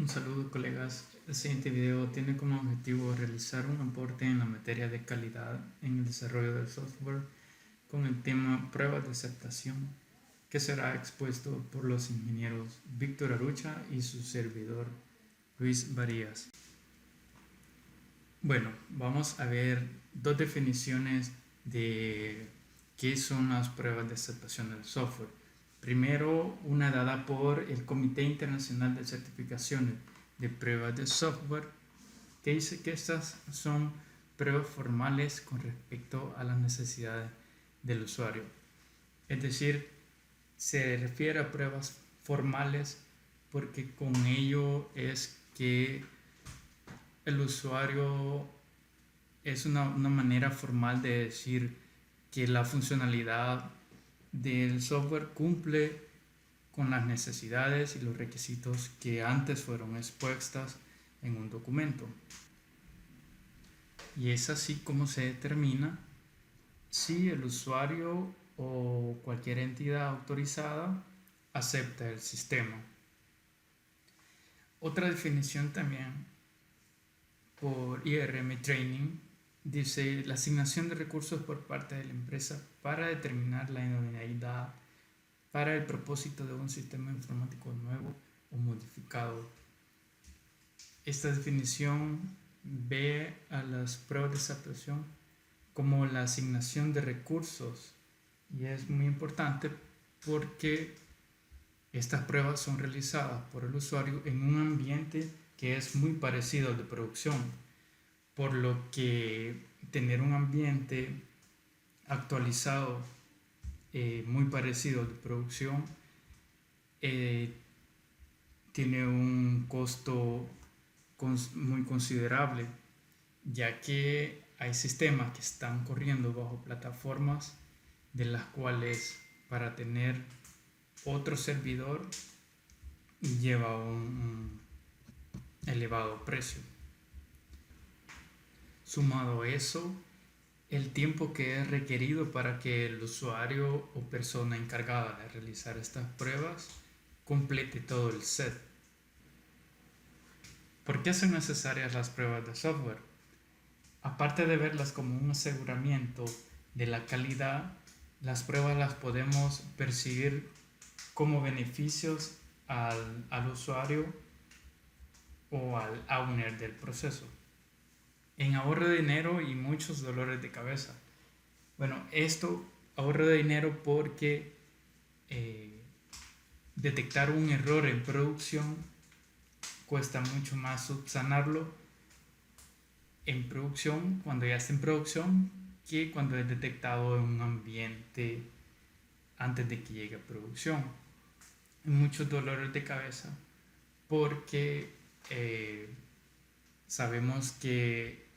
saludo, colegas. El siguiente video tiene como objetivo realizar un aporte en la materia de calidad en el desarrollo del software con el tema pruebas de aceptación, que será expuesto por los ingenieros Víctor Arucha y su servidor Luis Varías. Bueno, vamos a ver dos definiciones de qué son las pruebas de aceptación del software. Primero, una dada por el Comité Internacional de Certificaciones de Pruebas de Software, que dice que estas son pruebas formales con respecto a las necesidades del usuario. Es decir, se refiere a pruebas formales porque con ello es que el usuario es una manera formal de decir que la funcionalidad del software cumple con las necesidades y los requisitos que antes fueron expuestas en un documento. Y es así como se determina si el usuario o cualquier entidad autorizada acepta el sistema. Otra definición también por IRM Training dice la asignación de recursos por parte de la empresa para determinar la idoneidad para el propósito de un sistema informático nuevo o modificado. Esta definición ve a las pruebas de aceptación como la asignación de recursos y es muy importante porque estas pruebas son realizadas por el usuario en un ambiente que es muy parecido al de producción, por lo que tener un ambiente actualizado muy parecido al de producción tiene un costo muy considerable, ya que hay sistemas que están corriendo bajo plataformas de las cuales para tener otro servidor lleva un elevado precio. Sumado a eso, el tiempo que es requerido para que el usuario o persona encargada de realizar estas pruebas complete todo el set. ¿Por qué son necesarias las pruebas de software? Aparte de verlas como un aseguramiento de la calidad, las pruebas las podemos percibir como beneficios al usuario o al owner del proceso, en ahorro de dinero y muchos dolores de cabeza. Bueno, esto ahorro de dinero porque detectar un error en producción cuesta mucho más subsanarlo en producción, cuando ya está en producción, que cuando es detectado en un ambiente antes de que llegue a producción. Hay muchos dolores de cabeza porque sabemos que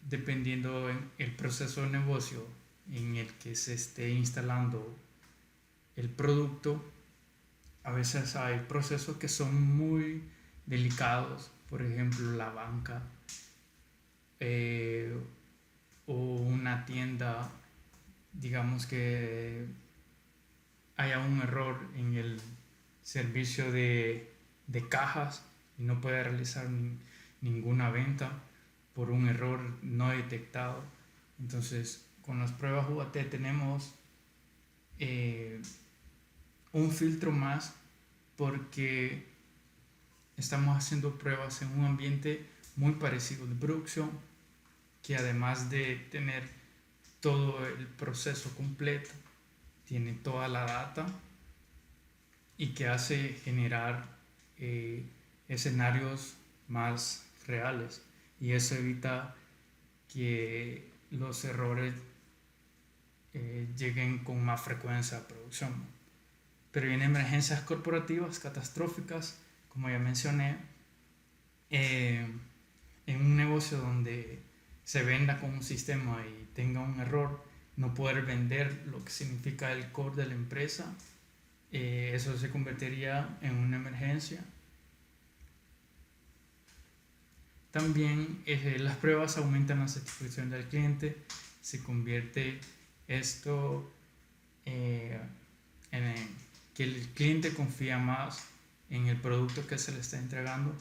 dependiendo el proceso de negocio en el que se esté instalando el producto, a veces hay procesos que son muy delicados, por ejemplo la banca o una tienda, digamos que haya un error en el servicio de cajas y no puede realizar ninguna venta por un error no detectado. Entonces, con las pruebas UAT tenemos un filtro más porque estamos haciendo pruebas en un ambiente muy parecido de producción, que además de tener todo el proceso completo, tiene toda la data y que hace generar escenarios más reales, y eso evita que los errores lleguen con más frecuencia a producción. Pero en emergencias corporativas catastróficas, como ya mencioné, en un negocio donde se venda con un sistema y tenga un error, no poder vender lo que significa el core de la empresa, eso se convertiría en una emergencia. También las pruebas aumentan la satisfacción del cliente, se convierte esto en que el cliente confía más en el producto que se le está entregando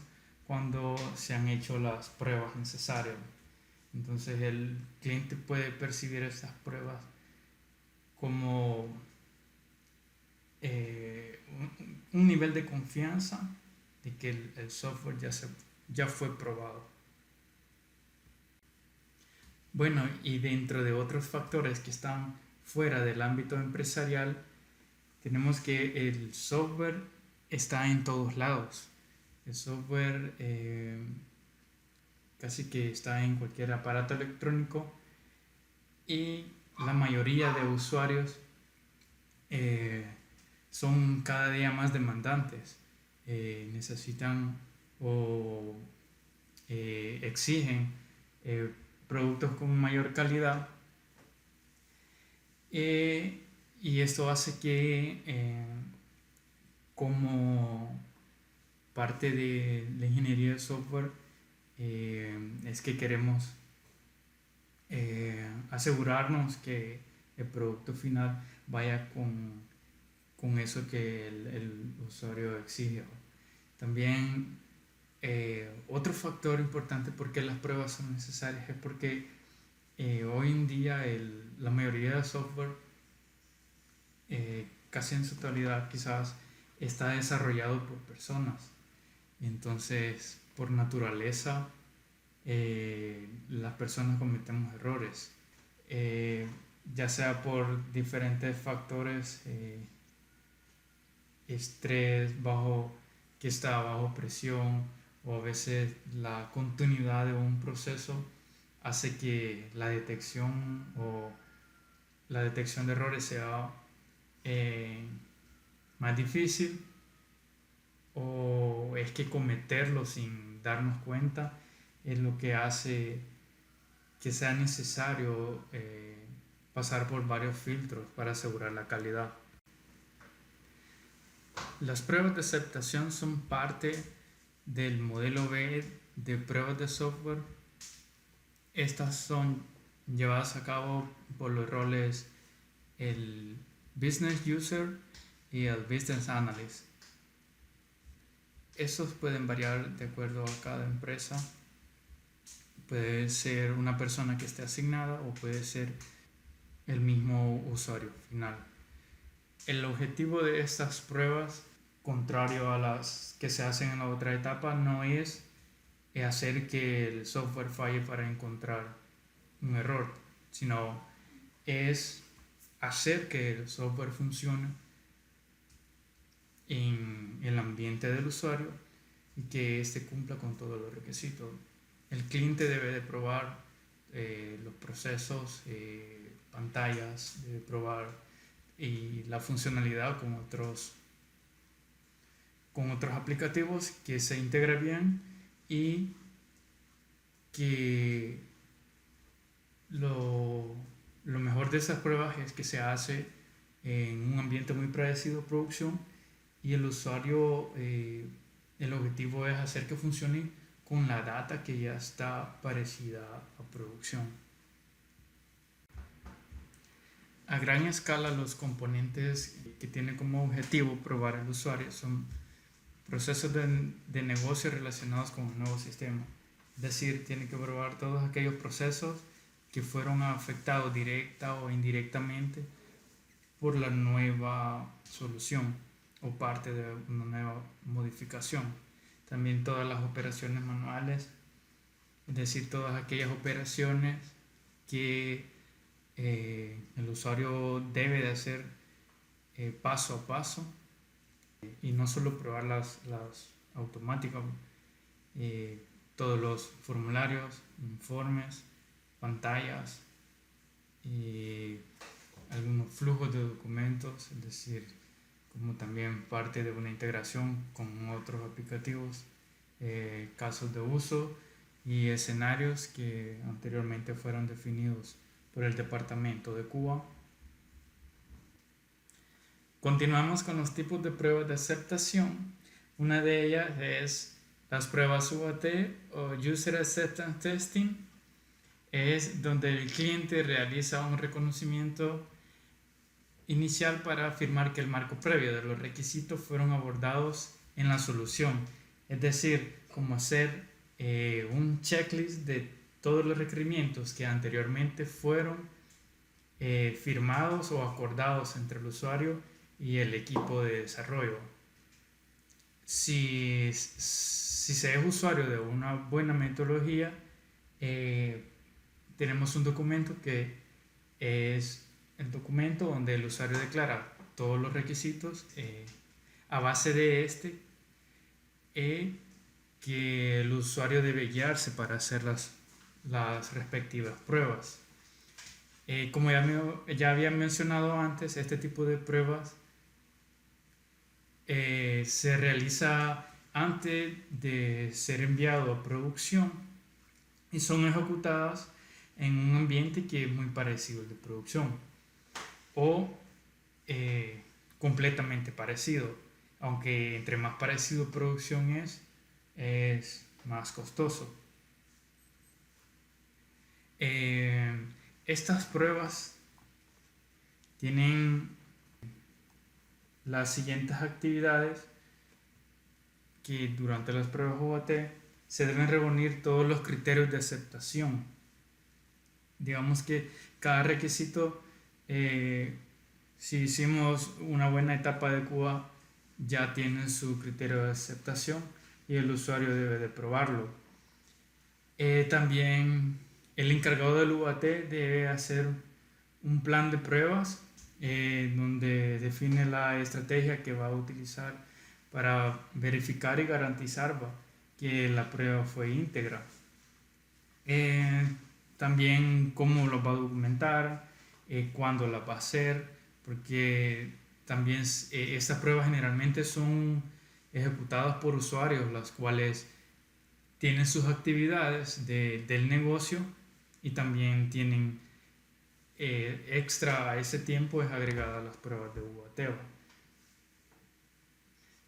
cuando se han hecho las pruebas necesarias. Entonces el cliente puede percibir estas pruebas como un nivel de confianza de que el software ya fue probado. Bueno, y dentro de otros factores que están fuera del ámbito empresarial, tenemos que el software está en todos lados. El software casi que está en cualquier aparato electrónico y la mayoría de usuarios son cada día más demandantes. Necesitan o exigen productos con mayor calidad, y esto hace que como parte de la ingeniería de software es que queremos asegurarnos que el producto final vaya con eso que el usuario exige. También otro factor importante por qué las pruebas son necesarias es porque hoy en día la mayoría de software, casi en su totalidad quizás, está desarrollado por personas. Entonces, por naturaleza, las personas cometemos errores, ya sea por diferentes factores, estrés que está bajo presión, o a veces la continuidad de un proceso hace que la detección de errores sea más difícil, o es que cometerlo sin darnos cuenta es lo que hace que sea necesario pasar por varios filtros para asegurar la calidad. Las pruebas de aceptación son parte del modelo B de pruebas de software. Estas son llevadas a cabo por los roles el Business User y el Business Analyst. Estos pueden variar de acuerdo a cada empresa. Puede ser una persona que esté asignada o puede ser el mismo usuario final. El objetivo de estas pruebas, contrario a las que se hacen en la otra etapa, no es hacer que el software falle para encontrar un error, sino es hacer que el software funcione en el ambiente del usuario y que éste cumpla con todos los requisitos. El cliente debe de probar los procesos, pantallas, debe probar y la funcionalidad con otros aplicativos, que se integre bien y que lo mejor de esas pruebas es que se hace en un ambiente muy predecido de producción, y el usuario, el objetivo es hacer que funcione con la data que ya está parecida a producción. A gran escala, los componentes que tienen como objetivo probar al usuario son procesos de negocio relacionados con un nuevo sistema. Es decir, tiene que probar todos aquellos procesos que fueron afectados directa o indirectamente por la nueva solución o parte de una nueva modificación. También todas las operaciones manuales, es decir, todas aquellas operaciones que el usuario debe de hacer paso a paso, y no solo probar las automáticas, todos los formularios, informes, pantallas y algunos flujos de documentos, es decir, como también parte de una integración con otros aplicativos, casos de uso y escenarios que anteriormente fueron definidos por el departamento de QA. Continuamos con los tipos de pruebas de aceptación. Una de ellas es las pruebas UAT o User Acceptance Testing. Es donde el cliente realiza un reconocimiento inicial para afirmar que el marco previo de los requisitos fueron abordados en la solución. Es decir, como hacer un checklist de todos los requerimientos que anteriormente fueron firmados o acordados entre el usuario y el equipo de desarrollo. Si se es usuario de una buena metodología, tenemos un documento que es el documento donde el usuario declara todos los requisitos. A base de que el usuario debe guiarse para hacer las respectivas pruebas. Como ya había mencionado antes, este tipo de pruebas se realiza antes de ser enviado a producción y son ejecutadas en un ambiente que es muy parecido al de producción o completamente parecido, aunque entre más parecido a producción es más costoso. Estas pruebas tienen las siguientes actividades que durante las pruebas UAT se deben reunir todos los criterios de aceptación. Digamos que cada requisito, si hicimos una buena etapa de QA, ya tiene su criterio de aceptación y el usuario debe de probarlo. También el encargado del UAT debe hacer un plan de pruebas donde define la estrategia que va a utilizar para verificar y garantizar que la prueba fue íntegra. También cómo lo va a documentar, cuándo la va a hacer, porque también estas pruebas generalmente son ejecutadas por usuarios, las cuales tienen sus actividades del negocio y también tienen extra a ese tiempo es agregada a las pruebas de UAT.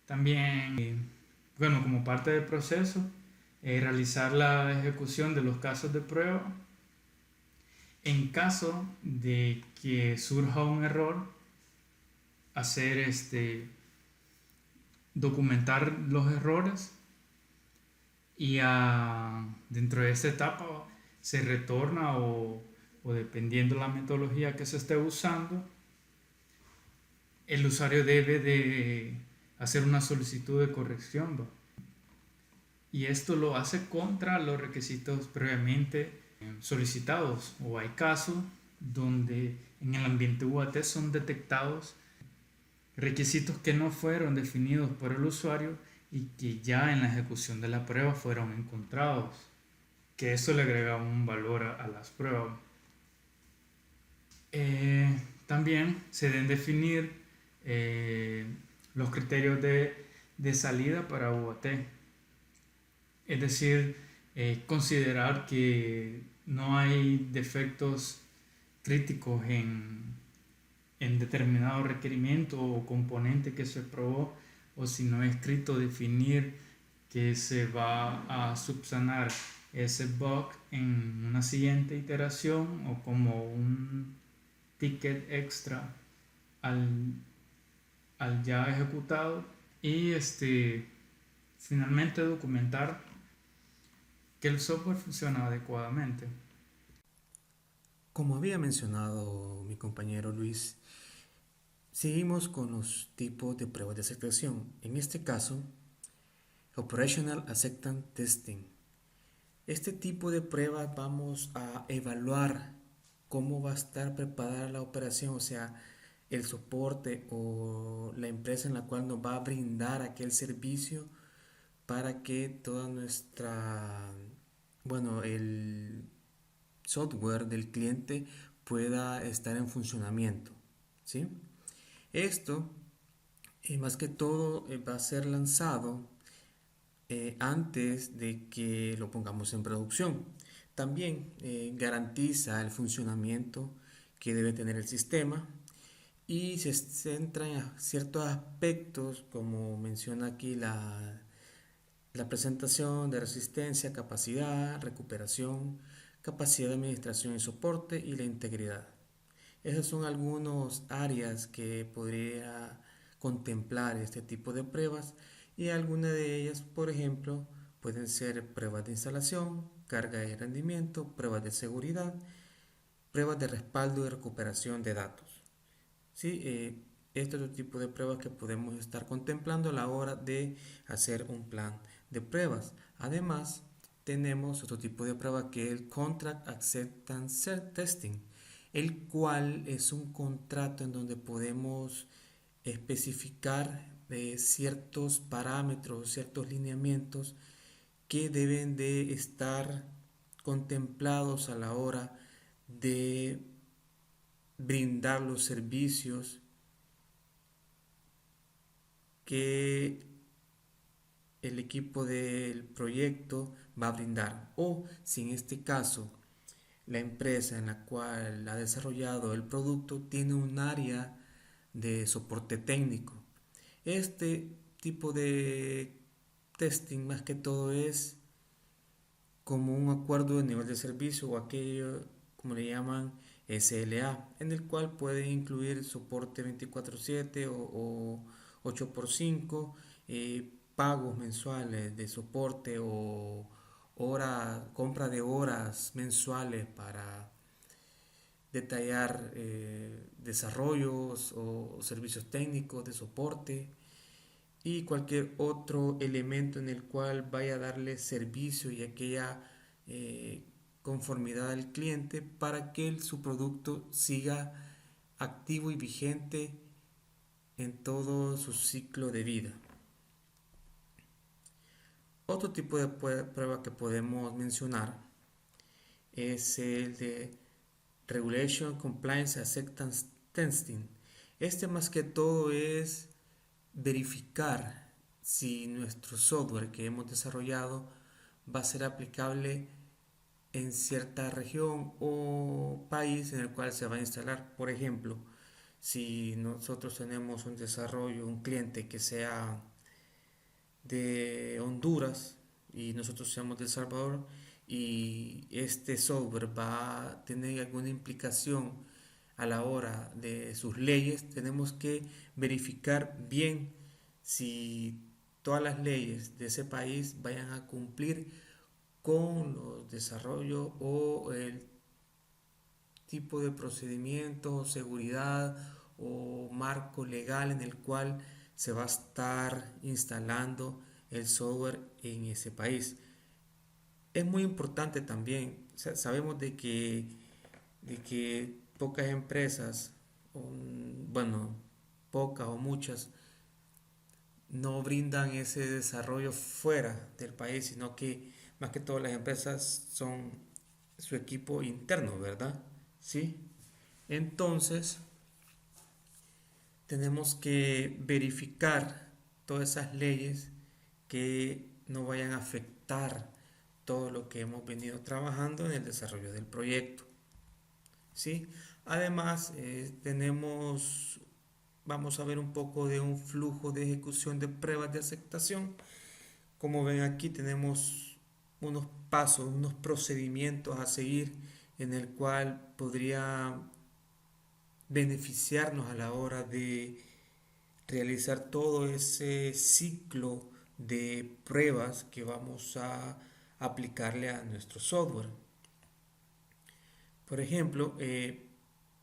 También, bueno, como parte del proceso, realizar la ejecución de los casos de prueba. En caso de que surja un error, hacer documentar los errores y dentro de esta etapa se retorna o dependiendo de la metodología que se esté usando, el usuario debe de hacer una solicitud de corrección, ¿va? Y esto lo hace contra los requisitos previamente solicitados, o hay casos donde en el ambiente UAT son detectados requisitos que no fueron definidos por el usuario y que ya en la ejecución de la prueba fueron encontrados, que eso le agrega un valor a las pruebas. También se deben definir los criterios de salida para UAT, es decir, considerar que no hay defectos críticos en determinado requerimiento o componente que se probó, o si no es escrito, definir que se va a subsanar ese bug en una siguiente iteración o como un ticket extra al ya ejecutado, y finalmente documentar que el software funciona adecuadamente. Como había mencionado mi compañero Luis, seguimos con los tipos de pruebas de aceptación. En este caso, Operational Acceptance Testing. Este tipo de pruebas vamos a evaluar cómo va a estar preparada la operación, o sea, el soporte o la empresa en la cual nos va a brindar aquel servicio para que toda el software del cliente pueda estar en funcionamiento, ¿sí? Esto, más que todo, va a ser lanzado antes de que lo pongamos en producción. También garantiza el funcionamiento que debe tener el sistema y se centra en ciertos aspectos, como menciona aquí la presentación de resistencia, capacidad, recuperación, capacidad de administración y soporte y la integridad. Esas son algunas áreas que podría contemplar este tipo de pruebas y algunas de ellas, por ejemplo, pueden ser pruebas de instalación, carga y rendimiento, pruebas de seguridad, pruebas de respaldo y recuperación de datos. ¿Sí? Este es otro tipo de pruebas que podemos estar contemplando a la hora de hacer un plan de pruebas. Además, tenemos otro tipo de prueba que es el Contract Acceptance Testing, el cual es un contrato en donde podemos especificar ciertos parámetros, ciertos lineamientos que deben de estar contemplados a la hora de brindar los servicios que el equipo del proyecto va a brindar, o si en este caso la empresa en la cual ha desarrollado el producto tiene un área de soporte técnico. Este tipo de testing más que todo es como un acuerdo de nivel de servicio o aquello como le llaman SLA, en el cual puede incluir soporte 24/7 o 8x5, pagos mensuales de soporte o compra de horas mensuales para detallar desarrollos o servicios técnicos de soporte y cualquier otro elemento en el cual vaya a darle servicio y aquella eh, conformidad al cliente para que su producto siga activo y vigente en todo su ciclo de vida. Otro tipo de prueba que podemos mencionar es el de Regulation Compliance Acceptance Testing. Este más que todo es verificar si nuestro software que hemos desarrollado va a ser aplicable en cierta región o país en el cual se va a instalar. Por ejemplo, si nosotros tenemos un desarrollo, un cliente que sea de Honduras y nosotros seamos de El Salvador y este software va a tener alguna implicación a la hora de sus leyes, tenemos que verificar bien si todas las leyes de ese país vayan a cumplir con los desarrollos o el tipo de procedimiento, seguridad o marco legal en el cual se va a estar instalando el software en ese país. Es muy importante también, sabemos de que pocas empresas, bueno, pocas o muchas, no brindan ese desarrollo fuera del país, sino que más que todas las empresas son su equipo interno, ¿verdad? ¿Sí? Entonces, tenemos que verificar todas esas leyes que no vayan a afectar todo lo que hemos venido trabajando en el desarrollo del proyecto. ¿Sí? Además, vamos a ver un poco de un flujo de ejecución de pruebas de aceptación. Como ven aquí tenemos unos pasos, unos procedimientos a seguir en el cual podría beneficiarnos a la hora de realizar todo ese ciclo de pruebas que vamos a aplicarle a nuestro software. Por ejemplo,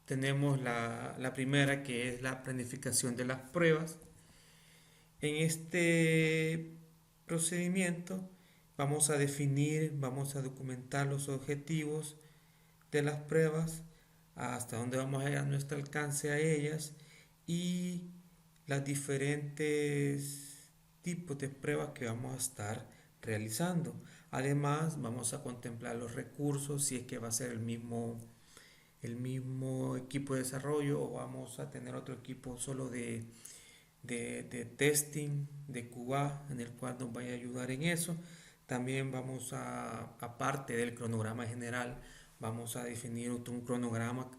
tenemos la primera que es la planificación de las pruebas. En este procedimiento vamos a definir, vamos a documentar los objetivos de las pruebas, hasta dónde vamos a ir a nuestro alcance a ellas y las diferentes tipos de pruebas que vamos a estar realizando. Además, vamos a contemplar los recursos, si es que va a ser el mismo equipo de desarrollo o vamos a tener otro equipo solo de testing, de QA, en el cual nos vaya a ayudar en eso. También vamos aparte del cronograma general, vamos a definir un cronograma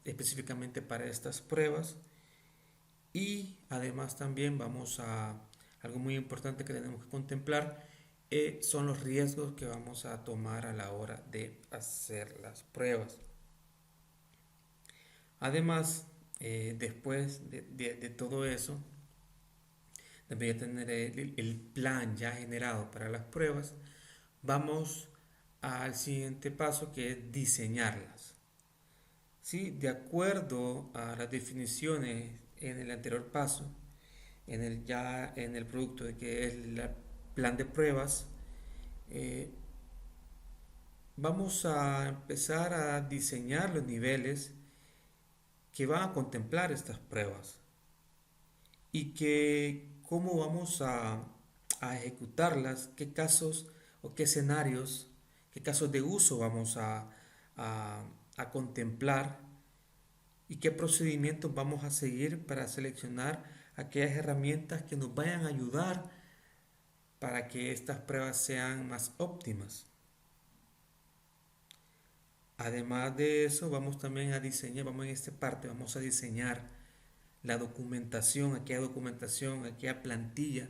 específicamente para estas pruebas. Y además también algo muy importante que tenemos que contemplar, son los riesgos que vamos a tomar a la hora de hacer las pruebas. Además, después de todo eso, de tener el plan ya generado para las pruebas, vamos al siguiente paso, que es diseñarlas. ¿Sí? De acuerdo a las definiciones en el anterior paso, ya en el producto de que es el plan de pruebas, eh, vamos a empezar a diseñar los niveles que van a contemplar estas pruebas y que cómo vamos a ejecutarlas, qué casos o qué escenarios, qué casos de uso vamos a, a contemplar y qué procedimientos vamos a seguir para seleccionar aquellas herramientas que nos vayan a ayudar para que estas pruebas sean más óptimas. Además de eso, vamos también a diseñar, vamos en esta parte, vamos a diseñar la documentación, aquella plantilla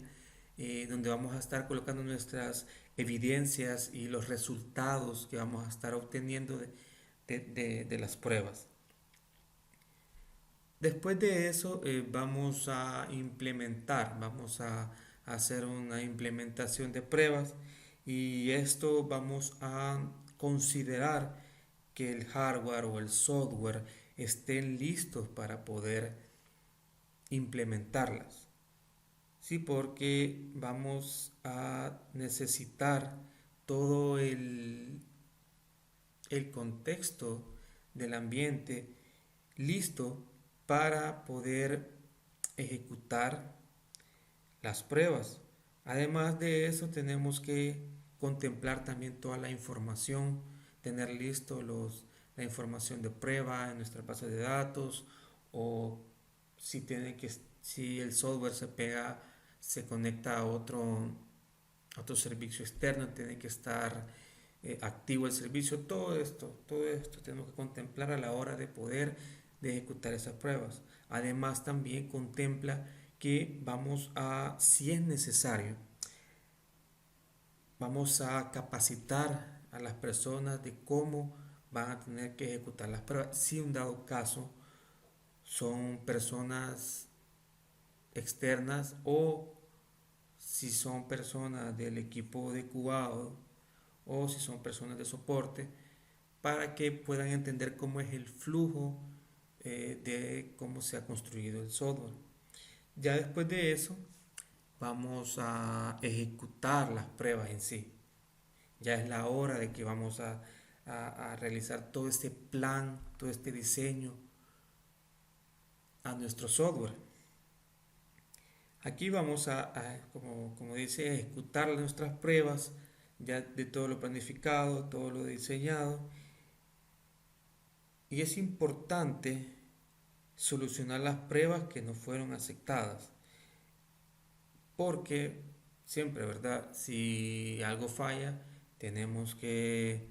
donde vamos a estar colocando nuestras evidencias y los resultados que vamos a estar obteniendo de las pruebas. Después de eso vamos a implementar, vamos a hacer una implementación de pruebas y esto vamos a considerar que el hardware o el software estén listos para poder implementarlas. Sí, porque vamos a necesitar todo el contexto del ambiente listo para poder ejecutar las pruebas. Además de eso, tenemos que contemplar también toda la información, tener listo la información de prueba en nuestra base de datos, o si el software se conecta a otro servicio externo, tiene que estar activo el servicio. Todo esto tenemos que contemplar a la hora de poder de ejecutar esas pruebas. Además, también contempla que si es necesario, vamos a capacitar a las personas de cómo van a tener que ejecutar las pruebas. Si un dado caso son personas externas o si son personas del equipo de cubado o si son personas de soporte, para que puedan entender cómo es el flujo de cómo se ha construido el software. Ya después de eso, vamos a ejecutar las pruebas en sí. Ya es la hora de que vamos a realizar todo este plan, todo este diseño a nuestro software. Aquí vamos como dice, ejecutar nuestras pruebas ya de todo lo planificado, todo lo diseñado. Y es importante solucionar las pruebas que no fueron aceptadas. Porque siempre, ¿verdad? Si algo falla, tenemos que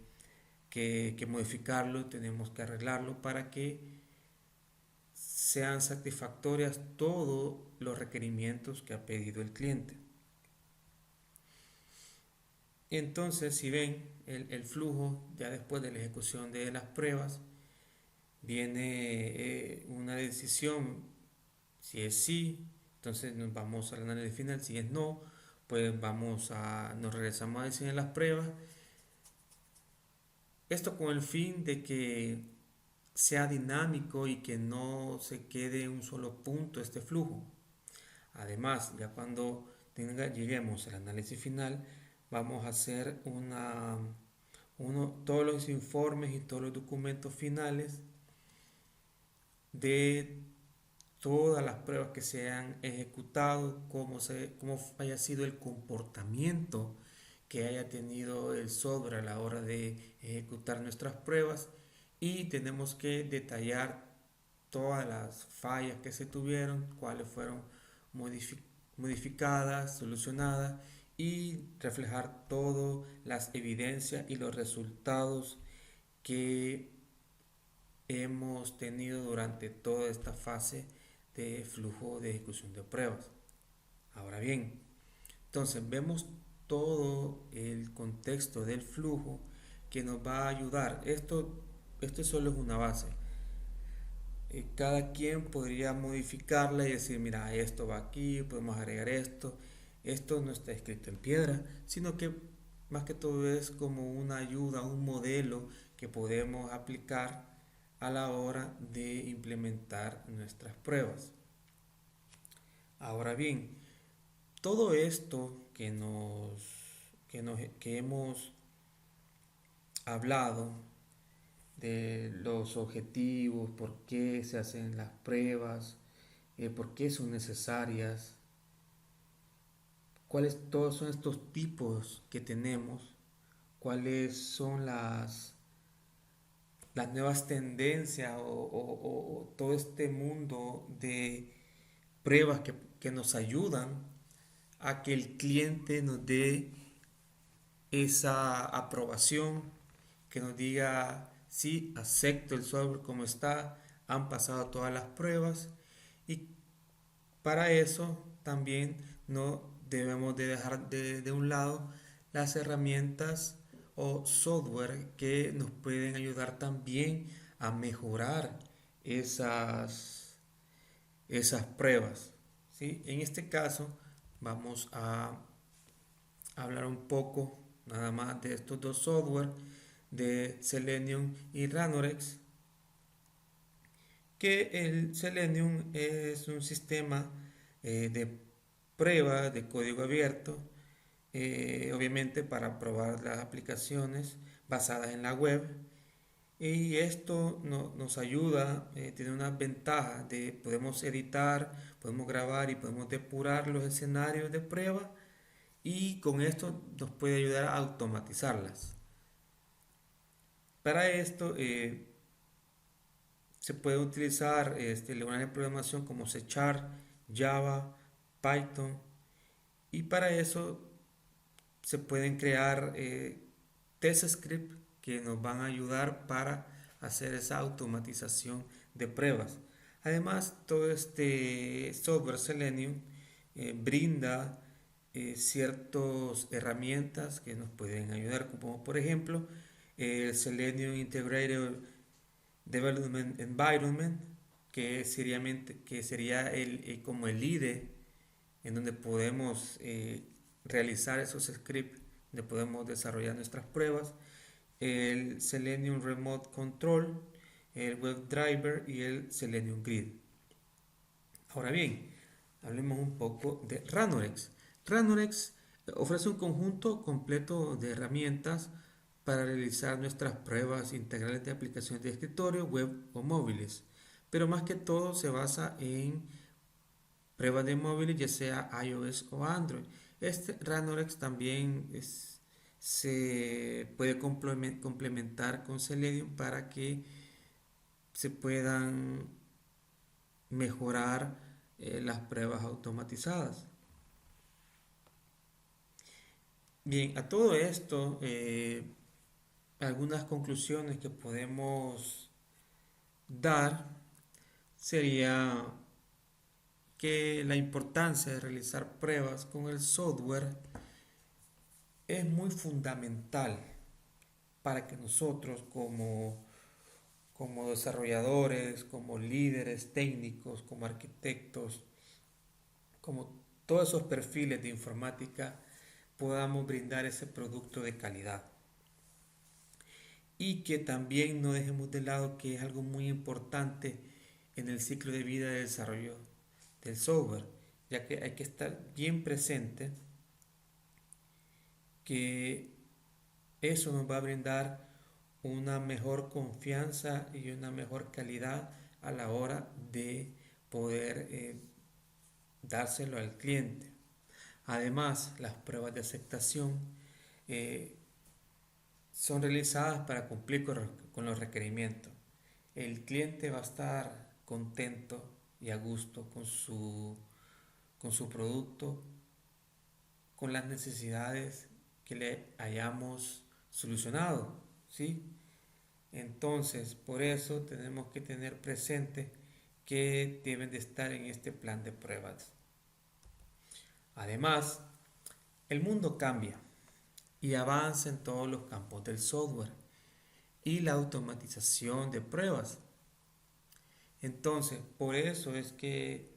modificarlo, tenemos que arreglarlo para que sean satisfactorias todos los requerimientos que ha pedido el cliente. Entonces, si ven el flujo, ya después de la ejecución de las pruebas, viene una decisión. Si es sí, entonces nos vamos al análisis final. Si es no, pues nos regresamos a diseñar las pruebas. Esto con el fin de que sea dinámico y que no se quede en un solo punto este flujo. Además, ya cuando lleguemos al análisis final, vamos a hacer todos los informes y todos los documentos finales de todas las pruebas que se han ejecutado, cómo haya sido el comportamiento que haya tenido el software a la hora de ejecutar nuestras pruebas, y tenemos que detallar todas las fallas que se tuvieron, cuáles fueron modificadas, solucionadas, y reflejar todas las evidencias y los resultados que hemos tenido durante toda esta fase de flujo de ejecución de pruebas. Ahora bien, entonces vemos todo el contexto del flujo que nos va a ayudar. Esto solo es una base. cada quien podría modificarla y decir, mira, esto va aquí, podemos agregar esto. Esto no está escrito en piedra, sino que más que todo es como una ayuda, un modelo que podemos aplicar a la hora de implementar nuestras pruebas. Ahora bien, todo esto que hemos hablado de los objetivos, por qué se hacen las pruebas, por qué son necesarias, cuáles todos son estos tipos que tenemos, cuáles son las nuevas tendencias o todo este mundo de pruebas que nos ayudan a que el cliente nos dé esa aprobación, que nos diga, sí, acepto el software como está, han pasado todas las pruebas y para eso también no debemos de dejar de un lado las herramientas o software que nos pueden ayudar también a mejorar esas pruebas. ¿Sí? En este caso vamos a hablar un poco nada más de estos dos software de Selenium y Ranorex, que el Selenium es un sistema de prueba de código abierto, obviamente para probar las aplicaciones basadas en la web. Y esto nos ayuda, tiene una ventaja de podemos editar, podemos grabar y podemos depurar los escenarios de prueba y con esto nos puede ayudar a automatizarlas. Para esto se puede utilizar lenguajes de programación como C Sharp, Java, Python y para eso se pueden crear test scripts que nos van a ayudar para hacer esa automatización de pruebas. Además, todo este software Selenium brinda ciertas herramientas que nos pueden ayudar, como por ejemplo el Selenium Integrated Development Environment, que sería como el IDE en donde podemos realizar esos scripts, donde podemos desarrollar nuestras pruebas, el Selenium Remote Control, el WebDriver y el Selenium Grid. Ahora bien, hablemos un poco de Ranorex. Ranorex ofrece un conjunto completo de herramientas para realizar nuestras pruebas integrales de aplicaciones de escritorio, web o móviles, pero más que todo se basa en pruebas de móviles, ya sea iOS o Android. Este Ranorex también se puede complementar con Selenium para que se puedan mejorar las pruebas automatizadas. Bien, a todo esto, algunas conclusiones que podemos dar sería que la importancia de realizar pruebas con el software es muy fundamental para que nosotros como desarrolladores, como líderes técnicos, como arquitectos, como todos esos perfiles de informática, podamos brindar ese producto de calidad. Y que también no dejemos de lado que es algo muy importante en el ciclo de vida de desarrollo del software, ya que hay que estar bien presente que eso nos va a brindar una mejor confianza y una mejor calidad a la hora de poder dárselo al cliente. Además, las pruebas de aceptación eh, son realizadas para cumplir con los requerimientos. El cliente va a estar contento y a gusto con su producto, con las necesidades que le hayamos solucionado, ¿sí? Entonces, por eso tenemos que tener presente que deben de estar en este plan de pruebas. Además, el mundo cambia y avanza en todos los campos del software y la automatización de pruebas. Entonces, por eso es que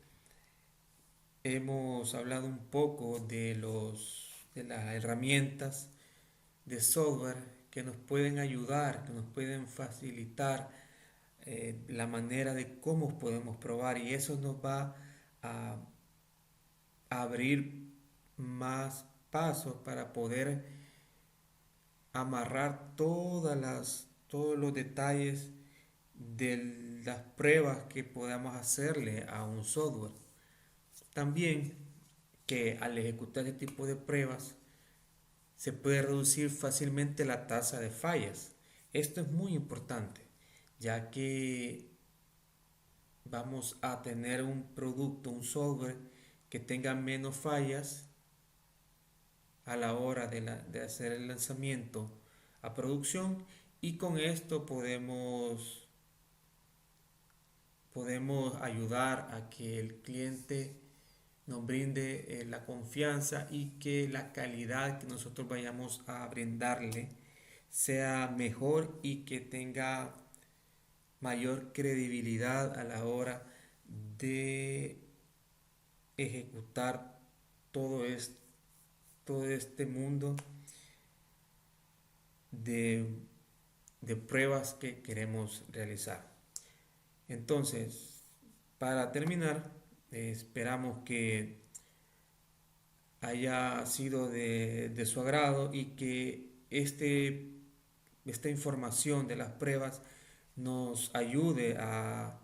hemos hablado un poco de las herramientas de software que nos pueden ayudar, que nos pueden facilitar la manera de cómo podemos probar, y eso nos va a abrir más pasos para poder amarrar todos los detalles de las pruebas que podamos hacerle a un software. También que al ejecutar este tipo de pruebas se puede reducir fácilmente la tasa de fallas. Esto es muy importante, ya que vamos a tener un producto, un software que tenga menos fallas a la hora de hacer el lanzamiento a producción, y con esto podemos ayudar a que el cliente nos brinde la confianza y que la calidad que nosotros vayamos a brindarle sea mejor y que tenga mayor credibilidad a la hora de ejecutar todo esto, todo este mundo de, de pruebas que queremos realizar. Entonces, para terminar, esperamos que haya sido de su agrado y que esta información de las pruebas nos ayude a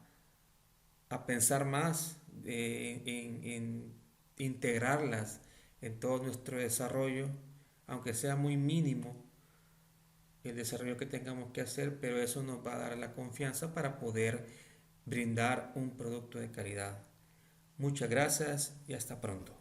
pensar más en integrarlas en todo nuestro desarrollo, aunque sea muy mínimo el desarrollo que tengamos que hacer, pero eso nos va a dar la confianza para poder brindar un producto de calidad. Muchas gracias y hasta pronto.